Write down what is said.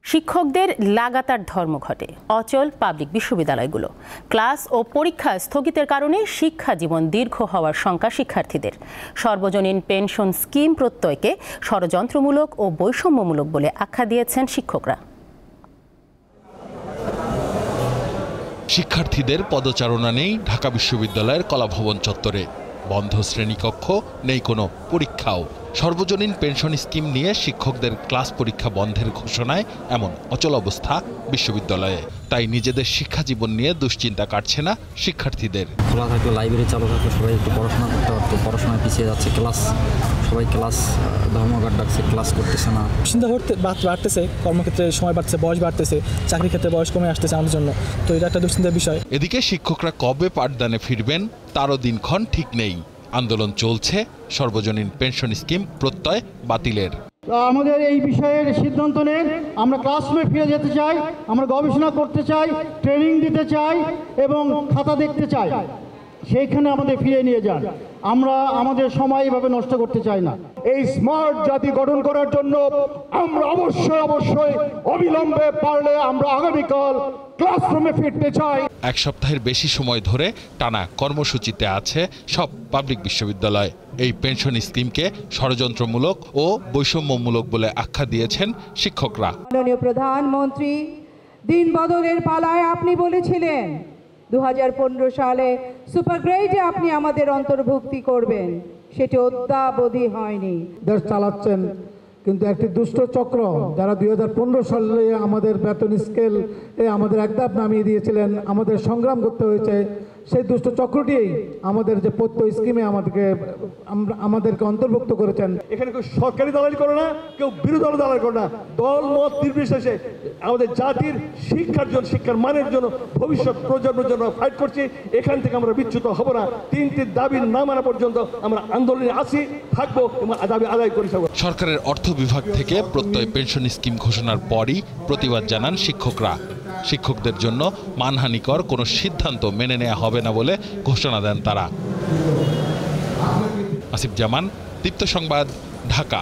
শিক্ষকদের লাগাতার ধর্মঘটে অচল পাবলিক বিশ্ববিদ্যালয়গুলো। ক্লাস ও পরীক্ষা স্থগিতের কারণে শিক্ষা জীবন দীর্ঘ হওয়ার শঙ্কা শিক্ষার্থীদের। সর্বজনীন পেনশন স্কিম প্রত্যয়কে ষড়যন্ত্রমূলক ও বৈষম্যমূলক বলে আখ্যা দিয়েছেন শিক্ষকরা। শিক্ষার্থীদের পদচারণা নেই ঢাকা বিশ্ববিদ্যালয়ের কলাভবন চত্বরে। বন্ধ শ্রেণীকক্ষ, নেই কোনো পরীক্ষাও। সর্বজনীন পেনশন স্কিম নিয়ে শিক্ষকদের ক্লাস পরীক্ষা বন্ধের ঘোষণায় এমন অচল অবস্থা বিশ্ববিদ্যালয়ে। তাই নিজেদের শিক্ষা জীবন নিয়ে দুশ্চিন্তা কাটছে না শিক্ষার্থীদের। খোলা থাকলে, লাইব্রেরি চালু থাকলে সবাই একটু পড়াশোনা করতে পারতো। পড়াশোনায় পিছিয়ে যাচ্ছে, সবাই ক্লাস ধর্মঘট ডাকছে, ক্লাস করতেছে না। চিন্তা করতে বাড়তেছে, কর্মক্ষেত্রে সময় বাড়তেছে, বয়স বাড়তেছে, চাকরি ক্ষেত্রে বয়স কমে আসতেছে আমাদের জন্য। তো এটা একটা দুশ্চিন্তার বিষয়। এদিকে শিক্ষকরা কবে পাঠদানে ফিরবেন তারও দিনক্ষণ ঠিক নেই। আন্দোলন চলছে সর্বজনীন পেনশন স্কিম প্রত্যয় বাতিলের। আমাদের এই বিষয়ের সিদ্ধান্ত নেন। আমরা ক্লাসরুমে ফিরে যেতে চাই, আমরা গবেষণা করতে চাই, ট্রেনিং দিতে চাই এবং খাতা দেখতে চাই। সেইখানে আমাদের ফিরে নিয়ে যান। আমরা আমাদের সময় এভাবে নষ্ট করতে চাই না। এই স্মার্ট জাতি গঠন করার জন্য আমরা অবশ্যই অবিলম্বে পারলে আমরা আগামীকাল ক্লাসরুমে ফিরতে চাই। এক সপ্তাহের বেশি সময় ধরে টানা কর্মসূচিতে আছে সব পাবলিক বিশ্ববিদ্যালয়। এই পেনশন স্কিমকে ষড়যন্ত্রমূলক ও বৈষম্যমূলক বলে আখ্যা দিয়েছেন শিক্ষকরা। মাননীয় প্রধানমন্ত্রী দিন বদলের পালায় আপনি বলেছিলেন 2015 সালে সুপার গ্রেডে আপনি আমাদের অন্তর্ভুক্তি করবেন, সেটি অদ্যাবধি হয়নি। দেশ চালাচ্ছেন কিন্তু একটি দুষ্ট চক্র, যারা 2015 সালে আমাদের বেতন স্কেল আমাদের একধাপ নামিয়ে দিয়েছিলেন, আমাদের সংগ্রাম করতে হয়েছে। সেই দুষ্ট চক্রটি আমাদের যে প্রত্যয় স্কিমে আমাদেরকে অন্তর্ভুক্ত করেছেন। এখানে কেউ সরকারি দালালি করে না, কেউ বিরোধী দল দালালি করে না। দল মত নির্বিশেষে আমাদের জাতির শিক্ষার জন্য, শিক্ষার মানের জন্য, ভবিষ্যৎ প্রজন্মের জন্য ফাইট করছি। এখান থেকে আমরা বিচ্যুত হব না। তিনটি দাবি না মানা পর্যন্ত আমরা আন্দোলনে আছি, থাকবো এবং দাবি আদায় করে থাকবো। সরকারের অর্থ বিভাগ থেকে প্রত্যয় পেনশন স্কিম ঘোষণার পরই প্রতিবাদ জানান শিক্ষকরা। শিক্ষকদের জন্য মানহানিকর কোনো সিদ্ধান্ত মেনে নেওয়া হবে না বলে ঘোষণা দেন তারা। আসিফ জামান, দীপ্ত সংবাদ, ঢাকা।